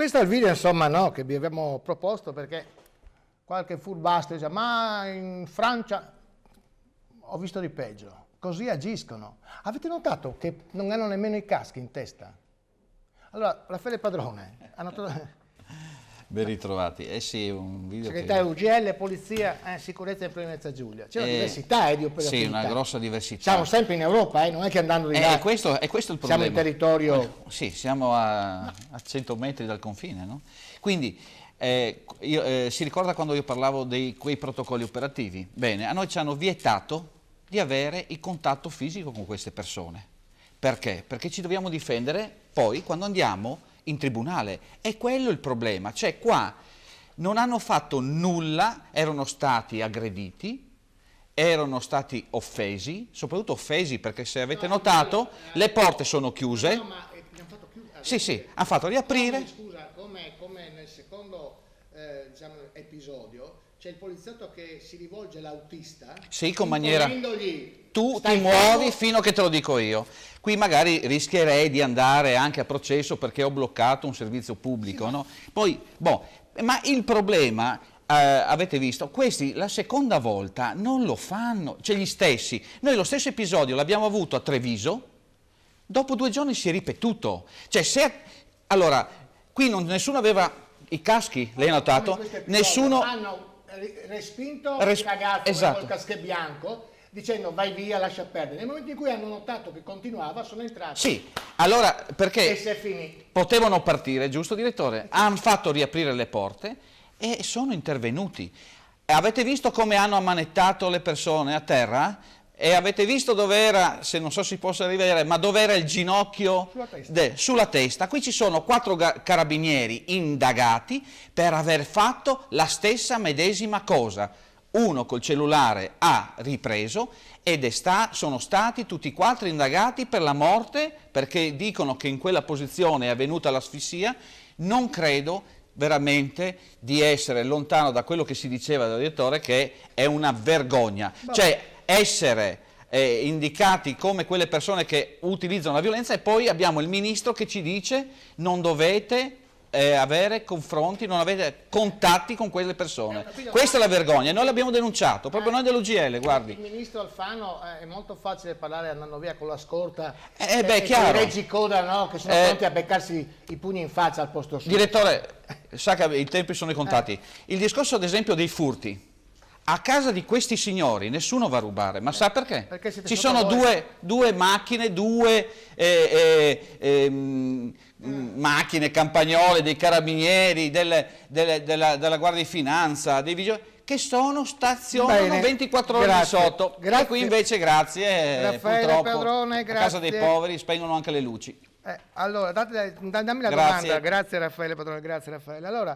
Questo è il video, insomma, no, che vi abbiamo proposto perché qualche furbastro dice ma in Francia ho visto di peggio, così agiscono. Avete notato che non hanno nemmeno i caschi in testa? Allora, Raffaele Padrone, Ben ritrovati. Eh sì, un video segretario UGL, polizia, sicurezza e Friuli-Venezia Giulia. C'è una diversità di operatività. Sì, una grossa diversità. Siamo sempre in Europa, non è che andando di là. È questo il problema. Siamo in territorio... Sì, siamo a 100 metri dal confine, no? Quindi, si ricorda quando io parlavo di quei protocolli operativi? Bene, a noi ci hanno vietato di avere il contatto fisico con queste persone. Perché? Perché ci dobbiamo difendere poi quando andiamo in tribunale. È quello il problema. Cioè qua non hanno fatto nulla, erano stati aggrediti, erano stati offesi, soprattutto offesi perché se avete notato le porte sono chiuse. No, ma hanno fatto chiudere. Sì, hanno fatto riaprire. No, scusa, come nel secondo diciamo, episodio c'è il poliziotto che si rivolge all'autista. Sì, con maniera... Tu ti stai muovi fermo. fino a che te lo dico io. Qui magari rischierei di andare anche a processo perché ho bloccato un servizio pubblico, no? Poi, ma il problema, avete visto, questi la seconda volta non lo fanno, cioè gli stessi. Noi lo stesso episodio l'abbiamo avuto a Treviso, dopo 2 giorni si è ripetuto. Cioè allora, qui nessuno aveva i caschi, lei ha notato? Nessuno... Hanno respinto il ragazzo esatto. col caschetto bianco dicendo vai via, lascia perdere. Nel momento in cui hanno notato che continuava sono entrati. Sì, allora perché e si è finito. Potevano partire, giusto direttore? Hanno fatto riaprire le porte e sono intervenuti. Avete visto come hanno ammanettato le persone a terra? E avete visto dove era, se non so se si possa rivedere, ma dove era il ginocchio? Sulla testa. Qui ci sono 4 carabinieri indagati per aver fatto la stessa medesima cosa. Uno col cellulare ha ripreso ed sono stati tutti e 4 indagati per la morte perché dicono che in quella posizione è avvenuta l'asfissia. Non credo veramente di essere lontano da quello che si diceva dal direttore, che è una vergogna. Cioè essere indicati come quelle persone che utilizzano la violenza e poi abbiamo il ministro che ci dice non dovete avere confronti, non avete contatti con quelle persone. Questa è la vergogna, noi l'abbiamo denunciato, proprio noi dell'UGL, guardi. Il ministro Alfano è molto facile parlare andando via con la scorta chiaro. i reggicoda, no? Che sono pronti a beccarsi i pugni in faccia al posto suo. Direttore, sa che i tempi sono contati. Il discorso ad esempio dei furti. A casa di questi signori nessuno va a rubare, ma sa perché? Perché ci sono due macchine, macchine, campagnole, dei carabinieri, della Guardia di Finanza, che stazionano 24 ore di sotto. E qui invece, grazie, purtroppo, Padrone, a casa dei poveri spengono anche le luci. Allora, dammi la domanda. Grazie Raffaele Padrone, grazie Raffaele. Allora,